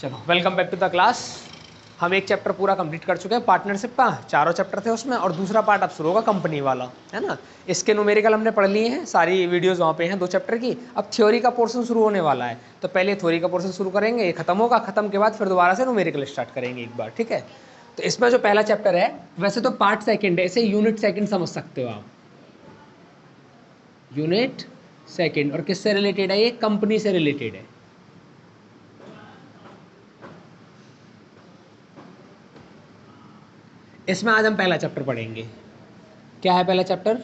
चलो welcome back to the class. हम एक चैप्टर पूरा कंप्लीट कर चुके हैं पार्टनरशिप का, चारों चैप्टर थे उसमें, और दूसरा पार्ट अब शुरू होगा कंपनी वाला, है ना। इसके न्यूमेरिकल हमने पढ़ लिए हैं, सारी वीडियोस वहाँ पे हैं 2 चैप्टर की। अब थ्योरी का पोर्शन शुरू होने वाला है, तो पहले थ्योरी का पोर्शन शुरू करेंगे, ये खत्म होगा, खत्म के बाद फिर दोबारा से न्यूमेरिकल स्टार्ट करेंगे एक बार, ठीक है। तो इसमें जो पहला चैप्टर है, वैसे तो पार्ट सेकेंड है, इसे यूनिट सेकेंड समझ सकते हो आप। यूनिट सेकेंड, और किससे रिलेटेड है ये? कंपनी से रिलेटेड है। इसमें आज हम पहला चैप्टर पढ़ेंगे। क्या है पहला चैप्टर?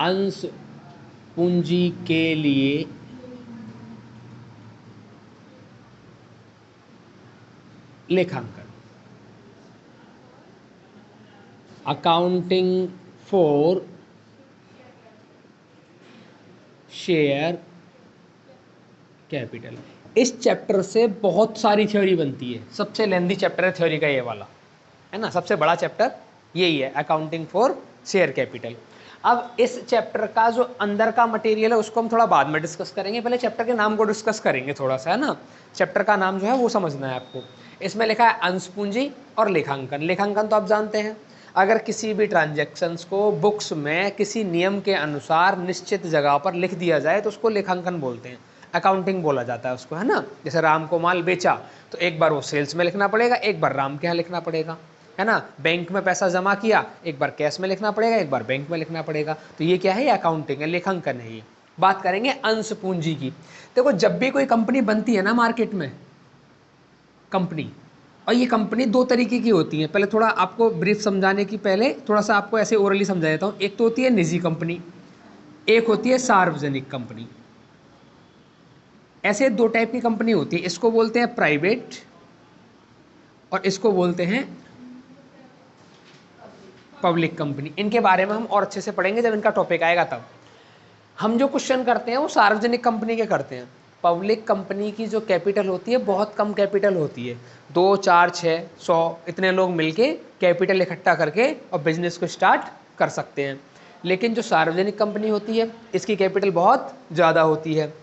अंश पूंजी के लिए लेखांकन, अकाउंटिंग फॉर शेयर कैपिटल। इस चैप्टर से बहुत सारी थ्योरी बनती है, सबसे लेंथी चैप्टर है थ्योरी का ये वाला, है ना। सबसे बड़ा चैप्टर यही है, अकाउंटिंग फॉर शेयर कैपिटल। अब इस चैप्टर का जो अंदर का मटेरियल है उसको हम थोड़ा बाद में डिस्कस करेंगे, पहले चैप्टर के नाम को डिस्कस करेंगे थोड़ा सा, है ना। चैप्टर का नाम जो है वो समझना है आपको। इसमें लिखा है अंश पूंजी और लेखांकन। लेखांकन तो आप जानते हैं, अगर किसी भी ट्रांजैक्शंस को बुक्स में किसी नियम के अनुसार निश्चित जगह पर लिख दिया जाए तो उसको लेखांकन बोलते हैं, अकाउंटिंग बोला जाता है उसको, है ना। जैसे राम को माल बेचा तो एक बार वो सेल्स में लिखना पड़ेगा, एक बार राम के यहाँ लिखना पड़ेगा, है ना। बैंक में पैसा जमा किया, एक बार कैश में लिखना पड़ेगा, एक बार बैंक में लिखना पड़ेगा। तो ये क्या है? ये अकाउंटिंग है, लेखांकन है ये। बात करेंगे अंश पूंजी की। देखो जब भी कोई कंपनी बनती है ना मार्केट में, कंपनी, और ये कंपनी 2 तरीके की होती है। पहले थोड़ा आपको ब्रीफ समझाने की पहले थोड़ा सा आपको ऐसे ओरली समझा देता हूँ। एक तो होती है निजी कंपनी, एक होती है सार्वजनिक कंपनी। ऐसे 2 टाइप की कंपनी होती है, इसको बोलते हैं प्राइवेट और इसको बोलते हैं पब्लिक कंपनी। इनके बारे में हम और अच्छे से पढ़ेंगे जब इनका टॉपिक आएगा तब। हम जो क्वेश्चन करते हैं वो सार्वजनिक कंपनी के करते हैं। पब्लिक कंपनी की जो कैपिटल होती है बहुत कम कैपिटल होती है, 2, 4, 6, 100 इतने लोग मिलके कैपिटल इकट्ठा करके और बिजनेस को स्टार्ट कर सकते हैं। लेकिन जो सार्वजनिक कंपनी होती है इसकी कैपिटल बहुत ज़्यादा होती है,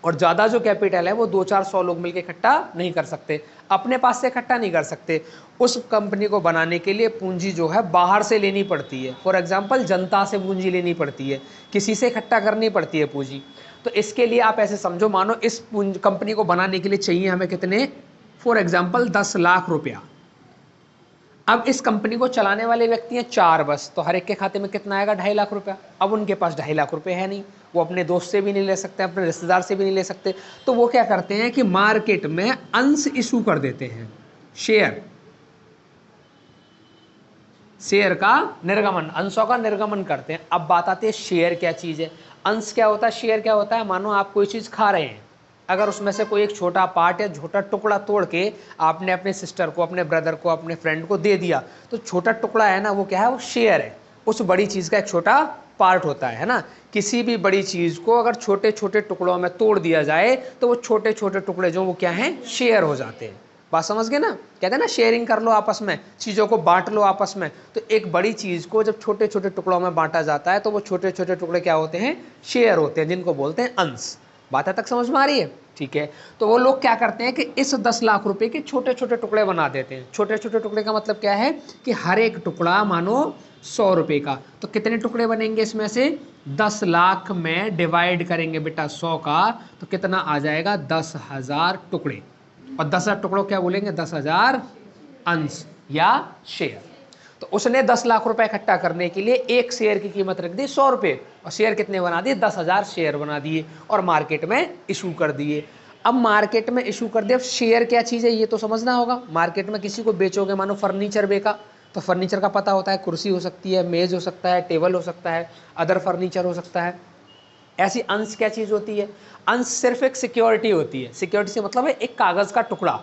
और ज़्यादा जो कैपिटल है वो 2, 4, 100 लोग मिलकर इकट्ठा नहीं कर सकते, अपने पास से इकट्ठा नहीं कर सकते। उस कंपनी को बनाने के लिए पूंजी जो है बाहर से लेनी पड़ती है। फॉर एग्जांपल जनता से पूंजी लेनी पड़ती है, किसी से इकट्ठा करनी पड़ती है पूंजी। तो इसके लिए आप ऐसे समझो, मानो इस कंपनी को बनाने के लिए चाहिए हमें कितने? फॉर एग्जाम्पल 10 लाख रुपया। अब इस कंपनी को चलाने वाले व्यक्ति हैं 4 बस, तो हर एक के खाते में कितना आएगा? 2.5 लाख रुपया। अब उनके पास 2.5 लाख रुपए है नहीं, वो अपने दोस्त से भी नहीं ले सकते, अपने रिश्तेदार से भी नहीं ले सकते। तो वो क्या करते हैं कि मार्केट में अंश इशू कर देते हैं, शेयर, शेयर का निर्गमन, अंशों का निर्गमन करते हैं। अब बात आती है शेयर क्या चीज़ है, अंश क्या होता है, शेयर क्या होता है। मानो आप कोई चीज़ खा रहे हैं, अगर उसमें से कोई एक छोटा पार्ट या छोटा टुकड़ा तोड़ के आपने अपने सिस्टर को, अपने ब्रदर को, अपने फ्रेंड को दे दिया, तो छोटा टुकड़ा है ना, वो क्या है? वो शेयर है, उस बड़ी चीज़ का एक छोटा पार्ट होता है ना। किसी भी बड़ी चीज़ को अगर छोटे छोटे टुकड़ों में तोड़ दिया जाए तो वो छोटे छोटे टुकड़े जो वो क्या हैं? शेयर हो जाते हैं। बात समझ गए ना? कहते हैं ना शेयरिंग कर लो आपस में, चीज़ों को बांट लो आपस में। तो एक बड़ी चीज़ को जब छोटे छोटे टुकड़ों में बांटा जाता है तो वो छोटे छोटे टुकड़े क्या होते हैं? शेयर होते हैं, जिनको बोलते हैं अंश। बात तक समझ में आ रही है? ठीक है। तो वो लोग क्या करते हैं कि इस 10 लाख रुपए के छोटे छोटे टुकड़े बना देते हैं। छोटे छोटे टुकड़े का मतलब क्या है कि हर एक टुकड़ा मानो 100 रुपए का, तो कितने टुकड़े बनेंगे इसमें से? 10 लाख में डिवाइड करेंगे बेटा 100 का, तो कितना आ जाएगा? 10,000 टुकड़े। और 10,000 टुकड़ों क्या बोलेंगे? 10,000 अंश या शेयर। तो उसने 10 लाख रुपए इकट्ठा करने के लिए एक शेयर की कीमत रख दी 100 रुपये, और शेयर कितने बना दिए? 10,000 शेयर बना दिए और मार्केट में इशू कर दिए। अब मार्केट में इशू कर दिया। अब शेयर क्या चीज़ है ये तो समझना होगा। मार्केट में किसी को बेचोगे, मानो फर्नीचर बेचा, तो फर्नीचर का पता होता है, कुर्सी हो सकती है, मेज हो सकता है, टेबल हो सकता है, अदर फर्नीचर हो सकता है। ऐसी अंश क्या चीज़ होती है? अंश सिर्फ एक सिक्योरिटी होती है। सिक्योरिटी से मतलब है एक कागज़ का टुकड़ा,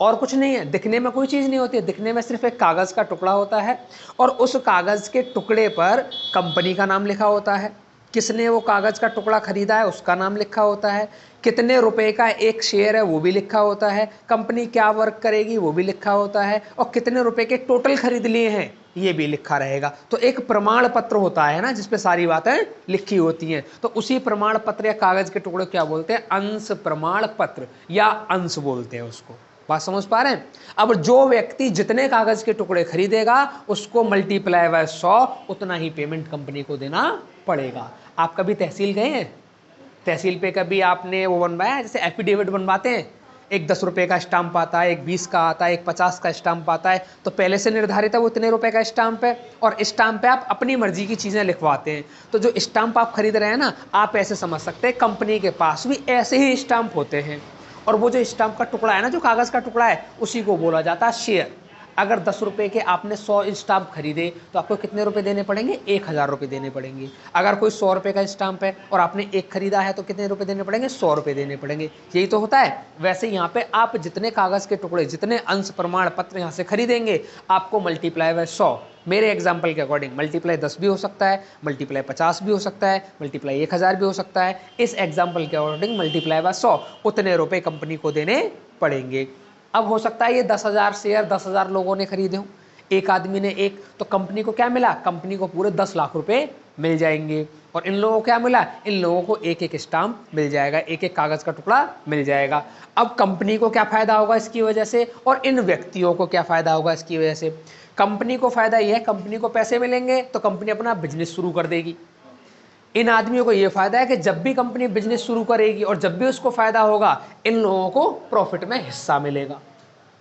और कुछ नहीं है। दिखने में कोई चीज़ नहीं होती है, दिखने में सिर्फ एक कागज़ का टुकड़ा होता है, और उस कागज़ के टुकड़े पर कंपनी का नाम लिखा होता है, किसने वो कागज़ का टुकड़ा खरीदा है उसका नाम लिखा होता है, कितने रुपए का एक शेयर है वो भी लिखा होता है, कंपनी क्या वर्क करेगी वो भी लिखा होता है, और कितने रुपए के टोटल खरीद लिए हैं ये भी लिखा रहेगा। तो एक प्रमाण पत्र होता है ना जिसपे सारी बातें लिखी होती हैं, तो उसी प्रमाण पत्र या कागज के टुकड़े क्या बोलते हैं, अंश प्रमाण पत्र या अंश बोलते हैं उसको। बात समझ पा रहे हैं। अब जो व्यक्ति जितने कागज के टुकड़े खरीदेगा उसको मल्टीप्लाई बाय 100 उतना ही पेमेंट कंपनी को देना पड़ेगा। आप कभी तहसील गए हैं? तहसील पे कभी आपने वो बनवाया है, जैसे एफिडेविट बनवाते हैं, एक 10 रुपये का स्टाम्प आता है, एक 20 का आता है, एक 50 का स्टाम्प आता है, तो पहले से निर्धारित है वो इतने रुपए का स्टाम्प है, और स्टाम्प पे आप अपनी मर्जी की चीज़ें लिखवाते हैं। तो जो स्टाम्प आप खरीद रहे हैं ना, आप ऐसे समझ सकते हैं कंपनी के पास भी ऐसे ही स्टाम्प होते हैं, और वो जो स्टाम्प का टुकड़ा है ना, जो कागज़ का टुकड़ा है, उसी को बोला जाता है शेयर। अगर 10 रुपये के आपने 100 स्टाम्प खरीदे तो आपको कितने रुपए देने पड़ेंगे, 1000 रुपये देने पड़ेंगे। अगर कोई 100 रुपये का स्टाम्प है और आपने एक खरीदा है तो कितने रुपए देने पड़ेंगे, 100 रुपये देने पड़ेंगे। यही तो होता है। वैसे यहाँ पे आप जितने कागज़ के टुकड़े, जितने अंश प्रमाण पत्र यहाँ से खरीदेंगे, आपको मल्टीप्लाई बाय 100, मेरे एग्जाम्पल के अकॉर्डिंग मल्टीप्लाई 10 भी हो सकता है, मल्टीप्लाई 50 भी हो सकता है, मल्टीप्लाई 1000 भी हो सकता है। इस एग्जाम्पल के अकॉर्डिंग मल्टीप्लाई बाय 100 उतने रुपए कंपनी को देने पड़ेंगे। अब हो सकता है ये 10,000 शेयर 10,000 लोगों ने खरीदे हों, एक आदमी ने एक, तो कंपनी को क्या मिला, कंपनी को पूरे 10 लाख रुपए मिल जाएंगे। और इन लोगों को क्या मिला, इन लोगों को एक एक स्टाम्प मिल जाएगा, एक एक कागज़ का टुकड़ा मिल जाएगा। अब कंपनी को क्या फ़ायदा होगा इसकी वजह से, और इन व्यक्तियों को क्या फ़ायदा होगा इसकी वजह से। कंपनी को फ़ायदा ये है, कंपनी को पैसे मिलेंगे तो कंपनी अपना बिजनेस शुरू कर देगी। इन आदमियों को ये फ़ायदा है कि जब भी कंपनी बिजनेस शुरू करेगी और जब भी उसको फ़ायदा होगा, इन लोगों को प्रॉफिट में हिस्सा मिलेगा।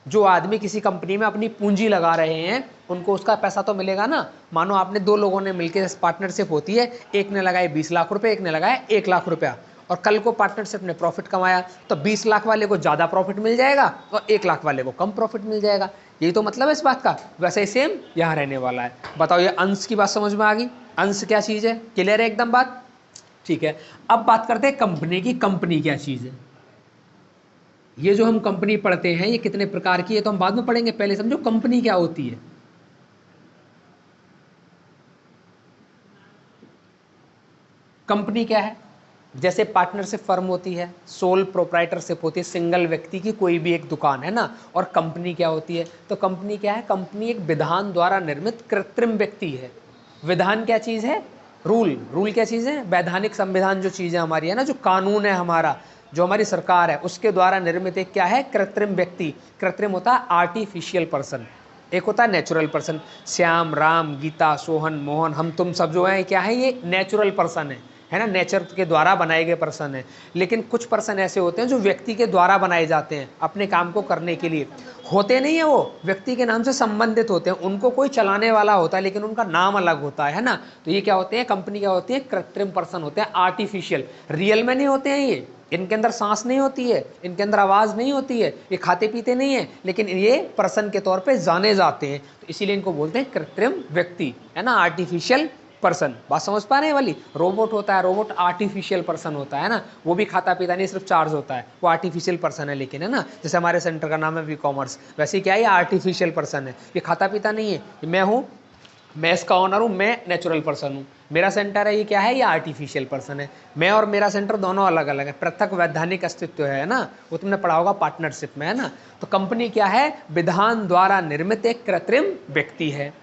जो आदमी किसी कंपनी में अपनी पूंजी लगा रहे हैं उनको उसका पैसा तो मिलेगा ना। मानो आपने दो लोगों ने मिलकर पार्टनरशिप होती है, एक ने लगाए 20 लाख रुपए, एक ने लगाया 1 लाख रुपया, और कल को पार्टनरशिप ने प्रॉफिट कमाया तो 20 लाख वाले को ज़्यादा प्रॉफिट मिल जाएगा और 1 लाख वाले को कम प्रॉफिट मिल जाएगा। यही तो मतलब है इस बात का। वैसे ही सेम यहाँ रहने वाला है। बताओ, ये अंश की बात समझ में आ गई? अंश क्या चीज़ है, क्लियर है एकदम बात? ठीक है। अब बात करते हैं कंपनी की। कंपनी क्या चीज़ है? ये जो हम कंपनी पढ़ते हैं ये कितने प्रकार की है तो हम बाद में पढ़ेंगे, पहले समझो कंपनी क्या होती है। कंपनी क्या है? जैसे पार्टनरशिप फर्म होती है, सोल प्रोप्राइटरशिप होती है, सिंगल व्यक्ति की कोई भी एक दुकान है ना। और कंपनी क्या होती है? तो कंपनी क्या है? कंपनी एक विधान द्वारा निर्मित कृत्रिम व्यक्ति है। विधान क्या चीज़ है? रूल। रूल क्या चीज़ है? वैधानिक संविधान जो चीज़ है हमारी है ना, जो कानून है हमारा, जो हमारी सरकार है, उसके द्वारा निर्मित एक क्या है? कृत्रिम व्यक्ति। कृत्रिम होता है आर्टिफिशियल पर्सन, एक होता है नेचुरल पर्सन। श्याम, राम, गीता, सोहन, मोहन, हम तुम सब जो है क्या है? ये नेचुरल पर्सन है ना, नेचर के द्वारा बनाए गए पर्सन है। लेकिन कुछ पर्सन ऐसे होते हैं जो व्यक्ति के द्वारा बनाए जाते हैं अपने काम को करने के लिए। होते नहीं है, वो व्यक्ति के नाम से संबंधित होते हैं, उनको कोई चलाने वाला होता है लेकिन उनका नाम अलग होता है ना। तो ये क्या होते हैं? कंपनी क्या होती है? कृत्रिम पर्सन होते हैं, आर्टिफिशियल। रियल में नहीं होते हैं ये, इनके अंदर सांस नहीं होती है, इनके अंदर आवाज़ नहीं होती है, ये खाते पीते नहीं है, लेकिन ये पर्सन के तौर पे जाने जाते हैं, तो इसीलिए इनको बोलते हैं कृत्रिम व्यक्ति, है ना, आर्टिफिशियल पर्सन। बात समझ पा रहे हैं वाली? रोबोट होता है, रोबोट आर्टिफिशियल पर्सन होता है ना, वो भी खाता पीता नहीं, सिर्फ चार्ज होता है, वो आर्टिफिशियल पर्सन है। लेकिन है ना, जैसे हमारे सेंटर का नाम है वी कॉमर्स, वैसे क्या है? ये आर्टिफिशियल पर्सन है, ये खाता पीता नहीं है। मैं हूँ, मैं इसका ऑनर हूँ, मैं नेचुरल पर्सन हूँ। मेरा सेंटर है, ये क्या है? ये आर्टिफिशियल पर्सन है। मैं और मेरा सेंटर दोनों अलग अलग है, पृथक वैधानिक अस्तित्व है ना, वो तुमने पढ़ा होगा पार्टनरशिप में, है ना। तो कंपनी क्या है? विधान द्वारा निर्मित एक कृत्रिम व्यक्ति है।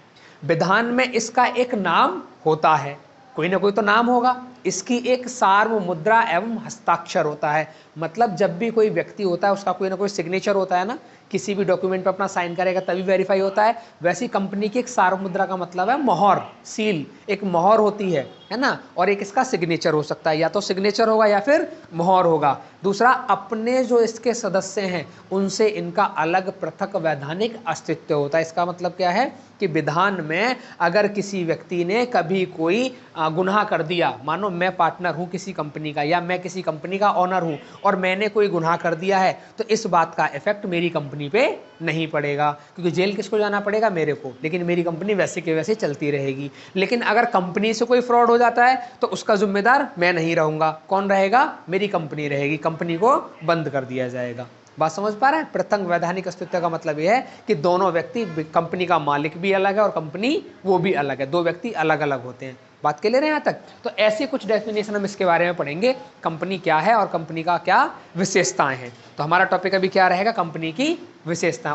विधान में इसका एक नाम होता है, कोई ना कोई तो नाम होगा। इसकी एक सार्वभौम मुद्रा एवं हस्ताक्षर होता है, मतलब जब भी कोई व्यक्ति होता है उसका कोई ना कोई सिग्नेचर होता है ना, किसी भी डॉक्यूमेंट पर अपना साइन करेगा तभी वेरीफाई होता है। वैसी कंपनी की एक सार्वभौम मुद्रा का मतलब है मोहर, सील, एक मोहर होती है ना। और एक इसका सिग्नेचर हो सकता है, या तो सिग्नेचर होगा या फिर मोहर होगा। दूसरा, अपने जो इसके सदस्य हैं उनसे इनका अलग पृथक वैधानिक अस्तित्व होता है। इसका मतलब क्या है कि विधान में अगर किसी व्यक्ति ने कभी कोई गुनाह कर दिया, मानो मैं पार्टनर हूँ किसी कंपनी का या मैं किसी कंपनी का ऑनर हूँ और मैंने कोई गुनाह कर दिया है, तो इस बात का इफेक्ट मेरी कंपनी पे नहीं पड़ेगा, क्योंकि जेल किसको जाना पड़ेगा? मेरे को, लेकिन मेरी कंपनी वैसे के वैसे चलती रहेगी। लेकिन अगर कंपनी से कोई फ्रॉड हो जाता है तो उसका जिम्मेदार मैं नहीं रहूंगा, कौन रहेगा? मेरी कंपनी रहेगी, कंपनी को बंद कर दिया जाएगा। बात समझ पा रहे हैं? पृथक वैधानिक अस्तित्व का मतलब यह है कि दोनों व्यक्ति, कंपनी का मालिक भी अलग है और कंपनी वो भी अलग है, दो व्यक्ति अलग अलग होते हैं। बात के ले रहे हैं यहाँ तक? तो ऐसी कुछ डेफिनेशन हम इसके बारे में पढ़ेंगे, कंपनी क्या है और कंपनी का क्या विशेषताएं हैं। तो हमारा टॉपिक अभी क्या रहेगा? कंपनी की विशेषताएं।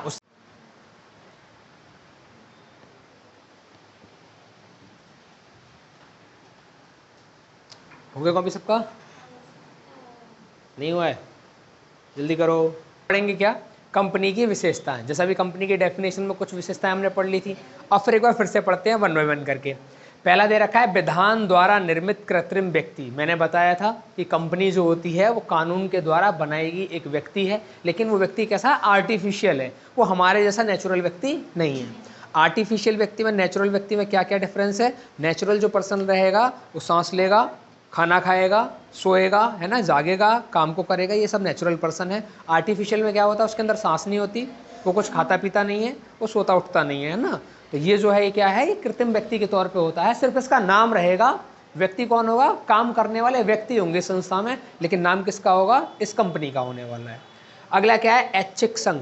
गया कॉपी सबका? नहीं हुआ है? जल्दी करो। पढ़ेंगे क्या? कंपनी की विशेषताएं। जैसा भी कंपनी की डेफिनेशन में कुछ विशेषताएं हमने पढ़ ली थी, अब फिर एक बार फिर से पढ़ते हैं वन बाय वन करके। पहला दे रखा है विधान द्वारा निर्मित कृत्रिम व्यक्ति। मैंने बताया था कि कंपनी जो होती है वो कानून के द्वारा बनाएगी एक व्यक्ति है, लेकिन वो व्यक्ति कैसा है? आर्टिफिशियल है, वो हमारे जैसा नेचुरल व्यक्ति नहीं है। आर्टिफिशियल व्यक्ति में नेचुरल व्यक्ति में क्या क्या डिफरेंस है? नेचुरल जो पर्सन रहेगा वो सांस लेगा, खाना खाएगा, सोएगा, है ना, जागेगा, काम को करेगा, ये सब नेचुरल पर्सन है। आर्टिफिशियल में क्या होता है? उसके अंदर सांस नहीं होती, वो कुछ खाता पीता नहीं है, वो सोता उठता नहीं है ना। तो ये जो है ये क्या है? ये कृत्रिम व्यक्ति के तौर पे होता है, सिर्फ इसका नाम रहेगा। व्यक्ति कौन होगा? काम करने वाले व्यक्ति होंगे संस्था में, लेकिन नाम किसका होगा? इस कंपनी का होने वाला है। अगला क्या है? ऐच्छिक संघ।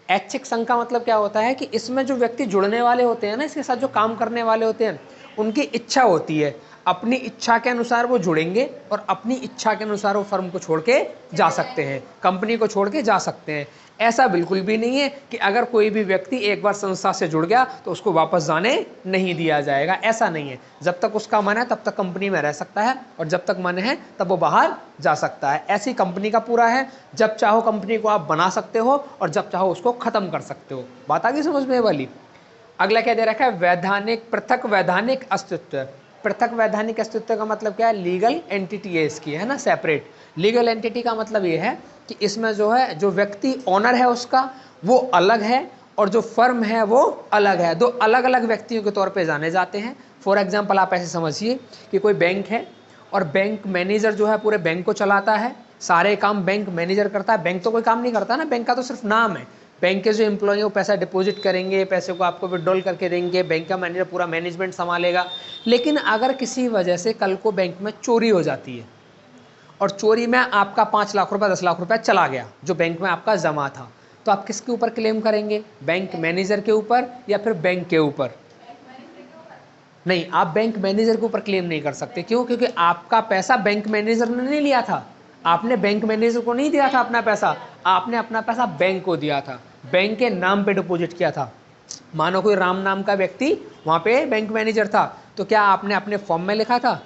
ऐच्छिक संघ का मतलब क्या होता है कि इसमें जो व्यक्ति जुड़ने वाले होते हैं ना, इसके साथ जो काम करने वाले होते हैं, उनकी इच्छा होती है, अपनी इच्छा के अनुसार वो जुड़ेंगे और अपनी इच्छा के अनुसार वो फर्म को छोड़ के जा सकते हैं, कंपनी को छोड़ के जा सकते हैं। ऐसा बिल्कुल भी नहीं है कि अगर कोई भी व्यक्ति एक बार संस्था से जुड़ गया तो उसको वापस जाने नहीं दिया जाएगा, ऐसा नहीं है। जब तक उसका मन है तब तक कंपनी में रह सकता है, और जब तक मन है तब वो बाहर जा सकता है। ऐसी कंपनी का पूरा है, जब चाहो कंपनी को आप बना सकते हो और जब चाहो उसको खत्म कर सकते हो। बात आ गई समझ में वाली? अगला क्या दे रखा है? वैधानिक, पृथक वैधानिक अस्तित्व। पृथक वैधानिक अस्तित्व का मतलब क्या है? लीगल एंटिटी है इसकी, है ना, सेपरेट। लीगल एंटिटी का मतलब ये है कि इसमें जो है, जो व्यक्ति ओनर है उसका वो अलग है और जो फर्म है वो अलग है, दो अलग अलग व्यक्तियों के तौर पे जाने जाते हैं। फॉर एग्जांपल आप ऐसे समझिए कि कोई बैंक है और बैंक मैनेजर जो है पूरे बैंक को चलाता है, सारे काम बैंक मैनेजर करता है। बैंक तो कोई काम नहीं करता ना, बैंक का तो सिर्फ नाम है। बैंक के जो एम्प्लॉय वो पैसा डिपॉजिट करेंगे, पैसे को आपको विड्रॉल करके देंगे, बैंक का मैनेजर पूरा मैनेजमेंट संभालेगा। लेकिन अगर किसी वजह से कल को बैंक में चोरी हो जाती है और चोरी में आपका 5 लाख रुपया 10 लाख रुपया चला गया जो बैंक में आपका जमा था, तो आप किसके ऊपर क्लेम करेंगे? बैंक मैनेजर के ऊपर या फिर बैंक के ऊपर? नहीं, आप बैंक मैनेजर के ऊपर क्लेम नहीं कर सकते। क्यों? क्योंकि आपका पैसा बैंक मैनेजर ने नहीं लिया था, आपने बैंक मैनेजर को नहीं दिया था अपना पैसा, आपने अपना पैसा बैंक को दिया था, बैंक के नाम पे डिपॉजिट किया था। मानो कोई राम नाम का व्यक्ति वहाँ पे बैंक मैनेजर था, तो क्या आपने अपने फॉर्म में लिखा था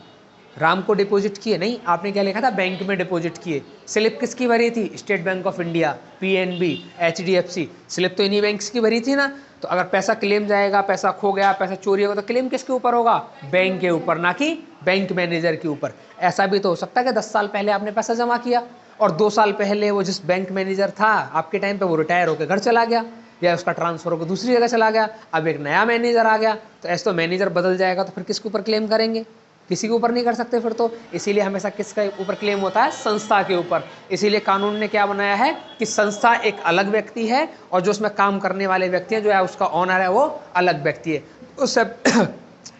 राम को डिपॉजिट किए? नहीं, आपने क्या लिखा था? बैंक में डिपॉजिट किए। स्लिप किसकी भरी थी? State bank of India, PNB, HDFC, slip तो इन्हीं बैंक्स की भरी थी ना। तो अगर पैसा क्लेम जाएगा, पैसा खो गया, पैसा चोरी होगा, तो क्लेम किसके ऊपर होगा? बैंक के ऊपर, ना कि बैंक मैनेजर के ऊपर। ऐसा भी तो हो सकता है कि 10 साल पहले आपने पैसा जमा किया और 2 साल पहले वो जिस बैंक मैनेजर था आपके टाइम पे वो रिटायर होकर घर चला गया या उसका ट्रांसफर होकर दूसरी जगह चला गया, अब एक नया मैनेजर आ गया, तो ऐसे तो मैनेजर बदल जाएगा, तो फिर किसके ऊपर क्लेम करेंगे? किसी के ऊपर नहीं कर सकते फिर तो। इसीलिए हमेशा किसके ऊपर क्लेम होता है? संस्था के ऊपर। इसीलिए कानून ने क्या बनाया है कि संस्था एक अलग व्यक्ति है और जो उसमें काम करने वाले व्यक्ति हैं, जो है उसका ओनर है, वो अलग व्यक्ति है। उससे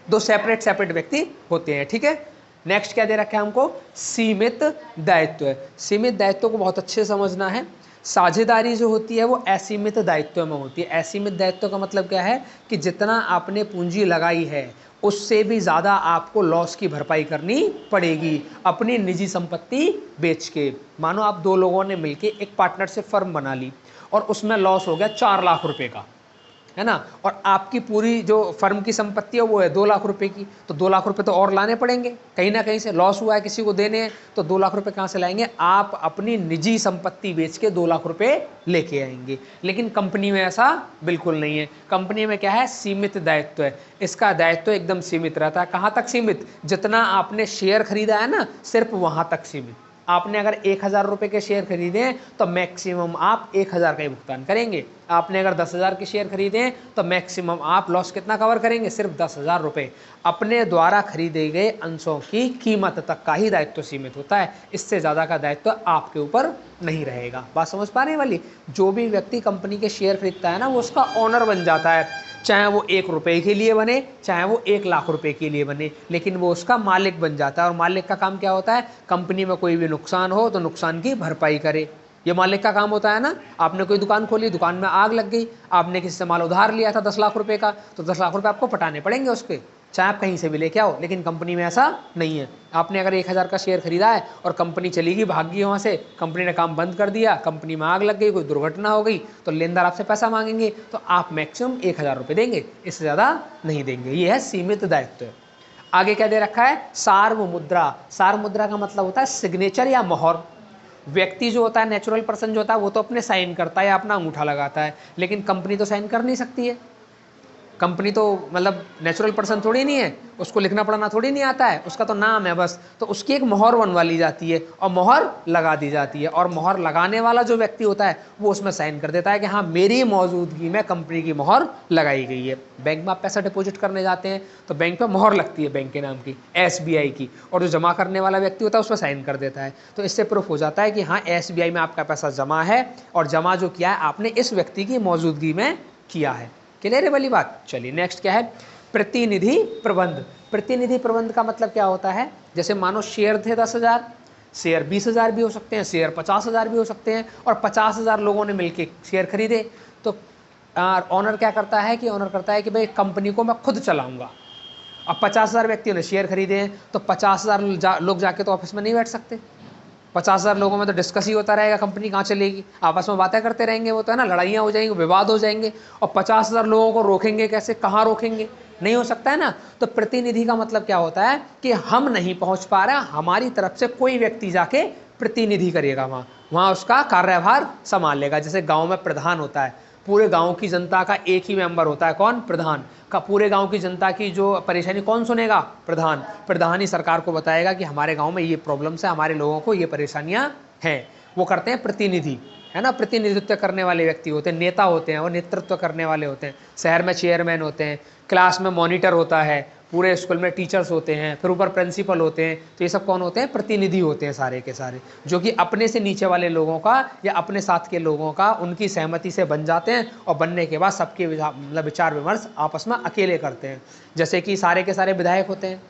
दो सेपरेट व्यक्ति होते हैं, ठीक है। नेक्स्ट क्या दे रखा है हमको? सीमित दायित्व। सीमित दायित्व को बहुत अच्छे से समझना है। साझेदारी जो होती है वो असीमित दायित्व में होती है। असीमित दायित्व का मतलब क्या है कि जितना आपने पूंजी लगाई है उससे भी ज़्यादा आपको लॉस की भरपाई करनी पड़ेगी अपनी निजी संपत्ति बेच के। मानो आप 2 लोगों ने मिलके एक पार्टनरशिप फर्म बना ली और उसमें लॉस हो गया 4 लाख रुपए का, है ना, और आपकी पूरी जो फर्म की संपत्ति है वो है 2 लाख रुपए की, तो 2 लाख रुपए तो और लाने पड़ेंगे, कहीं ना कहीं से लॉस हुआ है, किसी को देने हैं, तो 2 लाख रुपए कहाँ से लाएंगे? आप अपनी निजी संपत्ति बेच के 2 लाख रुपए लेके आएंगे। लेकिन कंपनी में ऐसा बिल्कुल नहीं है। कंपनी में क्या है? सीमित दायित्व है। इसका दायित्व एकदम सीमित रहता है। कहाँ तक सीमित? जितना आपने शेयर खरीदा है ना, सिर्फ वहाँ तक सीमित। आपने अगर 1000 रुपये के शेयर खरीदे हैं तो मैक्सिमम आप 1000 का ही भुगतान करेंगे। आपने अगर 10,000 के शेयर खरीदे हैं तो मैक्सिमम आप लॉस कितना कवर करेंगे? सिर्फ 10,000 रुपये। अपने द्वारा खरीदे गए अंशों की कीमत तक का ही दायित्व सीमित होता है, इससे ज़्यादा का दायित्व आपके ऊपर नहीं रहेगा। बात समझ पा रहे वाली? जो भी व्यक्ति कंपनी के शेयर खरीदता है ना, वो उसका ऑनर बन जाता है, चाहे वो 1 रुपये के लिए बने, चाहे वो 1 लाख रुपए के लिए बने, लेकिन वो उसका मालिक बन जाता है। और मालिक का काम क्या होता है? कंपनी में कोई भी नुकसान हो तो नुकसान की भरपाई करे, ये मालिक का काम होता है ना। आपने कोई दुकान खोली, दुकान में आग लग गई, आपने किसी से माल उधार लिया था 10 लाख रुपए का, तो 10 लाख रुपए आपको पटाने पड़ेंगे उसके, चाहे आप कहीं से भी लेके आओ। लेकिन कंपनी में ऐसा नहीं है। आपने अगर 1000 का शेयर खरीदा है और कंपनी चली गई, भाग गई वहाँ से, कंपनी ने काम बंद कर दिया, कंपनी में आग लग गई, कोई दुर्घटना हो गई, तो लेनदार आपसे पैसा मांगेंगे, तो आप मैक्सिमम 1000 रुपये देंगे, इससे ज़्यादा नहीं देंगे। ये है सीमित दायित्व। आगे क्या दे रखा है, सार्वमुद्रा। सार्वमुद्रा का मतलब होता है सिग्नेचर या मोहर। व्यक्ति जो होता है, नेचुरल पर्सन जो होता है, वो तो अपने साइन करता है या अपना अंगूठा लगाता है, लेकिन कंपनी तो साइन कर नहीं सकती है। कंपनी तो मतलब नेचुरल पर्सन थोड़ी नहीं है, उसको लिखना पढ़ना थोड़ी नहीं आता है, उसका तो नाम है बस। तो उसकी एक मोहर बनवा ली जाती है और मोहर लगा दी जाती है, और मोहर लगाने वाला जो व्यक्ति होता है वो उसमें साइन कर देता है कि हाँ मेरी मौजूदगी में कंपनी की मोहर लगाई गई है। बैंक में आप पैसा डिपॉजिट करने जाते हैं तो बैंक पे मोहर लगती है बैंक के नाम की, SBI की, और जो जमा करने वाला व्यक्ति होता है उसमें साइन कर देता है। तो इससे प्रूफ हो जाता है कि हाँ SBI में आपका पैसा जमा है, और जमा जो किया है आपने इस व्यक्ति की मौजूदगी में किया है। क्लियर है वाली बात। चलिए नेक्स्ट क्या है, प्रतिनिधि प्रबंध। प्रतिनिधि प्रबंध का मतलब क्या होता है, जैसे मानो शेयर थे 10,000, शेयर 20,000 भी हो सकते हैं, शेयर 50,000 भी हो सकते हैं, और 50,000 लोगों ने मिलकर शेयर खरीदे। तो ऑनर क्या करता है कि ऑनर करता है कि भाई कंपनी को मैं खुद चलाऊंगा। अब 50,000 व्यक्तियों ने शेयर खरीदे हैं, तो 50,000 लोग जाके तो ऑफिस में नहीं बैठ सकते। 50,000 लोगों में तो डिस्कस ही होता रहेगा, कंपनी कहाँ चलेगी, आपस में बातें करते रहेंगे, वो तो है ना, लड़ाइयाँ हो जाएंगी, विवाद हो जाएंगे। और 50,000 लोगों को रोकेंगे कैसे, कहाँ रोकेंगे, नहीं हो सकता है ना। तो प्रतिनिधि का मतलब क्या होता है कि हम नहीं पहुँच पा रहे, हमारी तरफ से कोई व्यक्ति जाके प्रतिनिधि करेगा, वहाँ उसका कार्यभार संभाल लेगा। जैसे गाँव में प्रधान होता है, पूरे गांव की जनता का एक ही मेंबर होता है, कौन, प्रधान का। पूरे गांव की जनता की जो परेशानी कौन सुनेगा, प्रधान। प्रधान ही सरकार को बताएगा कि हमारे गांव में ये प्रॉब्लम्स है, हमारे लोगों को ये परेशानियां हैं। वो करते हैं प्रतिनिधि, है ना, प्रतिनिधित्व करने वाले व्यक्ति होते हैं, नेता होते हैं, वो नेतृत्व करने वाले होते हैं। शहर में चेयरमैन होते हैं, क्लास में मॉनिटर होता है, पूरे स्कूल में टीचर्स होते हैं, फिर ऊपर प्रिंसिपल होते हैं। तो ये सब कौन होते हैं, प्रतिनिधि होते हैं सारे के सारे, जो कि अपने से नीचे वाले लोगों का या अपने साथ के लोगों का उनकी सहमति से बन जाते हैं, और बनने के बाद सबके मतलब विचार विमर्श आपस में अकेले करते हैं। जैसे कि सारे के सारे विधायक होते हैं,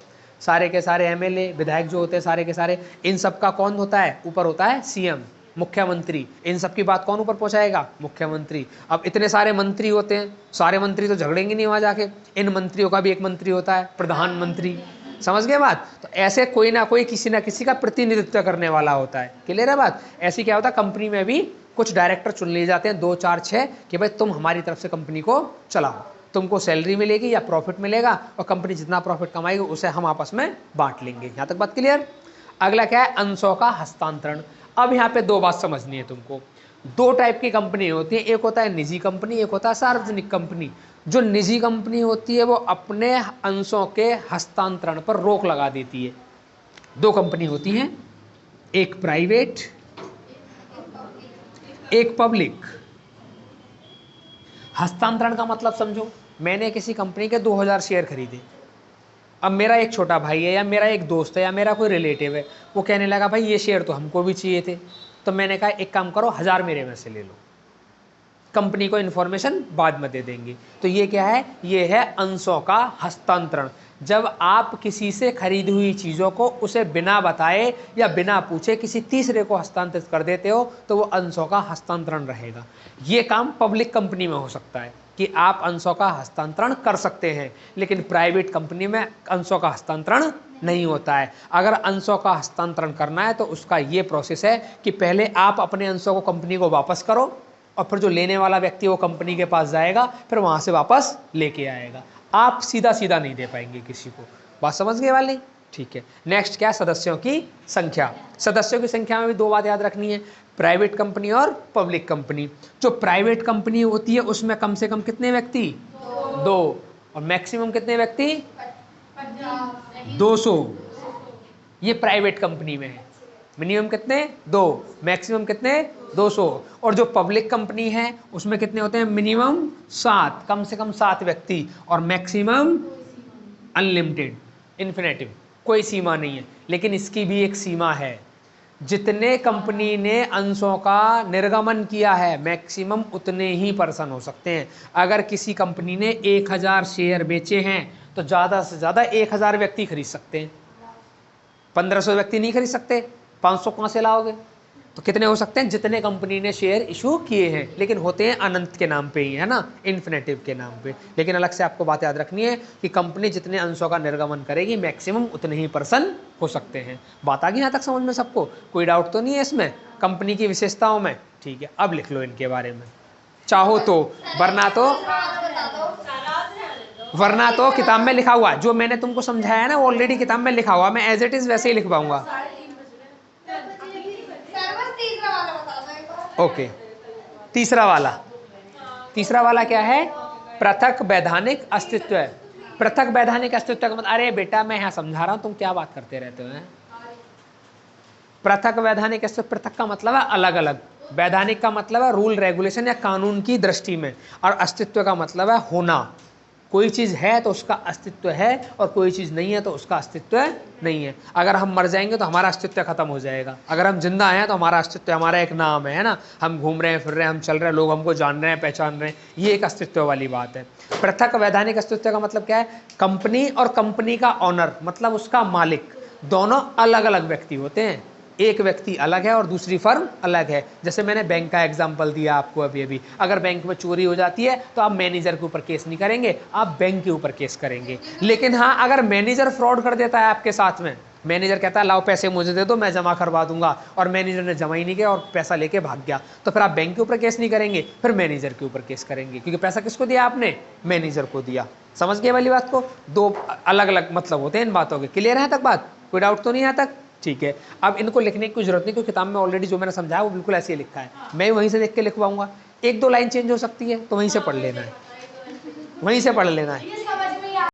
सारे के सारे MLA विधायक जो होते हैं सारे के सारे, इन सब का कौन होता है, ऊपर होता है CM, मुख्यमंत्री। इन सब की बात कौन ऊपर पहुंचाएगा, मुख्यमंत्री। अब इतने सारे मंत्री होते हैं, सारे मंत्री तो झगड़ेंगे नहीं वहां जाके, इन मंत्रियों का भी एक मंत्री होता है प्रधानमंत्री। समझ गए बात। तो ऐसे कोई ना कोई किसी ना किसी का प्रतिनिधित्व करने वाला होता है। क्लियर है बात। ऐसी क्या होता है, कंपनी में भी कुछ डायरेक्टर चुन लिए जाते हैं, 2 4 6, कि भाई तुम हमारी तरफ से कंपनी को चलाओ, तुमको सैलरी मिलेगी या प्रॉफिट मिलेगा, और कंपनी जितना प्रॉफिट कमाएगी उसे हम आपस में बांट लेंगे। यहां तक बात क्लियर। अगला क्या है, अंशों का हस्तांतरण। अब यहाँ पे 2 बात समझनी है तुमको। 2 टाइप की कंपनी होती है, एक होता है निजी कंपनी, एक होता है सार्वजनिक कंपनी। जो निजी कंपनी होती है वो अपने अंशों के हस्तांतरण पर रोक लगा देती है। 2 कंपनी होती हैं, एक प्राइवेट, एक पब्लिक। हस्तांतरण का मतलब समझो, मैंने किसी कंपनी के 2000 शेयर खरीदे। अब मेरा एक छोटा भाई है, या मेरा एक दोस्त है, या मेरा कोई रिलेटिव है, वो कहने लगा भाई ये शेयर तो हमको भी चाहिए थे। तो मैंने कहा एक काम करो, 1000 मेरे में से ले लो, कंपनी को इन्फॉर्मेशन बाद में दे देंगे। तो ये क्या है, ये है अंशों का हस्तांतरण। जब आप किसी से खरीदी हुई चीज़ों को उसे बिना बताए या बिना पूछे किसी तीसरे को हस्तांतरित कर देते हो, तो वो अंशों का हस्तांतरण रहेगा। ये काम पब्लिक कंपनी में हो सकता है कि आप अंशों का हस्तांतरण कर सकते हैं, लेकिन प्राइवेट कंपनी में अंशों का हस्तांतरण नहीं होता है। अगर अंशों का हस्तांतरण करना है तो उसका ये प्रोसेस है कि पहले आप अपने अंशों को कंपनी को वापस करो, और फिर जो लेने वाला व्यक्ति वो कंपनी के पास जाएगा, फिर वहाँ से वापस लेके आएगा। आप सीधा सीधा नहीं दे पाएंगे किसी को। बात समझ गए वाली। ठीक है। नेक्स्ट क्या, सदस्यों की संख्या। सदस्यों की संख्या में भी 2 बात याद रखनी है, प्राइवेट कंपनी और पब्लिक कंपनी। जो प्राइवेट कंपनी होती है उसमें कम से कम कितने व्यक्ति, 2, और मैक्सिमम कितने व्यक्ति, 200। ये प्राइवेट कंपनी में है। मिनिमम कितने, 2, मैक्सिमम कितने, 200। और जो पब्लिक कंपनी है उसमें कितने होते हैं, मिनिमम 7, कम से कम 7 व्यक्ति, और मैक्सिमम अनलिमिटेड, इन्फिनेटिव, कोई सीमा नहीं है। लेकिन इसकी भी एक सीमा है, जितने कंपनी ने अंशों का निर्गमन किया है मैक्सिमम उतने ही पर्सन हो सकते हैं। अगर किसी कंपनी ने 1000 शेयर बेचे हैं तो ज़्यादा से ज़्यादा 1000 व्यक्ति खरीद सकते हैं, 1500 व्यक्ति नहीं खरीद सकते। 500 कहाँ से लाओगे, तो कितने हो सकते हैं, जितने कंपनी ने शेयर इशू किए हैं। लेकिन होते हैं अनंत के नाम पे ही, है ना, इन्फिनेटिव के नाम पे। लेकिन अलग से आपको बात याद रखनी है कि कंपनी जितने अंशों का निर्गमन करेगी मैक्सिमम उतने ही पर्सन हो सकते हैं। बात आ गई यहाँ तक समझ में सबको, कोई डाउट तो नहीं है इसमें कंपनी की विशेषताओं में। ठीक है, अब लिख लो इनके बारे में चाहो तो, वरना तो वरना तो किताब में लिखा हुआ जो मैंने तुमको समझाया है ना, ऑलरेडी किताब में लिखा हुआ, मैं एज इट इज वैसे ही लिख पाऊंगा। ओके, तीसरा वाला क्या है? पृथक वैधानिक अस्तित्व है। पृथक वैधानिक अस्तित्व का मतलब, अरे बेटा मैं यहाँ समझा रहा हूँ, तुम क्या बात करते रहते हो? पृथक वैधानिक अस्तित्व, पृथक का मतलब है अलग अलग, वैधानिक का मतलब है रूल रेगुलेशन या कानून की दृष्टि में, और अस्तित्व का मतलब है होना। कोई चीज़ है तो उसका अस्तित्व है, और कोई चीज़ नहीं है तो उसका अस्तित्व नहीं है। अगर हम मर जाएंगे तो हमारा अस्तित्व खत्म हो जाएगा, अगर हम जिंदा हैं तो हमारा अस्तित्व, हमारा एक नाम है ना, हम घूम रहे हैं, फिर रहे हैं, हम चल रहे हैं, लोग हमको जान रहे हैं, पहचान रहे हैं, ये एक अस्तित्व वाली बात है। पृथक वैधानिक अस्तित्व का मतलब क्या है? कंपनी और कंपनी का ऑनर, मतलब उसका मालिक, दोनों अलग अलग व्यक्ति होते हैं। एक व्यक्ति अलग है और दूसरी फर्म अलग है। जैसे मैंने बैंक का एग्जांपल दिया आपको अभी, अगर बैंक में चोरी हो जाती है तो आप मैनेजर के ऊपर केस नहीं करेंगे, आप बैंक के ऊपर केस करेंगे। लेकिन हाँ, अगर मैनेजर फ्रॉड कर देता है आपके साथ में, मैनेजर कहता है लाओ पैसे मुझे दे दो, मैं जमा करवा दूंगा, और मैनेजर ने जमा ही नहीं किया और पैसा लेके भाग गया, तो फिर आप बैंक के ऊपर केस नहीं करेंगे, फिर मैनेजर के ऊपर केस करेंगे, क्योंकि पैसा किसको दिया आपने? मैनेजर को दिया। समझ गए वाली बात को? दो अलग अलग मतलब होते हैं इन बातों के। क्लियर है तक बात? कोई डाउट तो नहीं है तक? ठीक है। अब इनको लिखने की कोई जरूरत नहीं, क्योंकि किताब में ऑलरेडी जो मैंने समझाया वो बिल्कुल ऐसे ही लिखा है, मैं वहीं से देख के लिखवाऊंगा। एक दो लाइन चेंज हो सकती है तो वहीं से पढ़ लेना है, वहीं से पढ़ लेना है।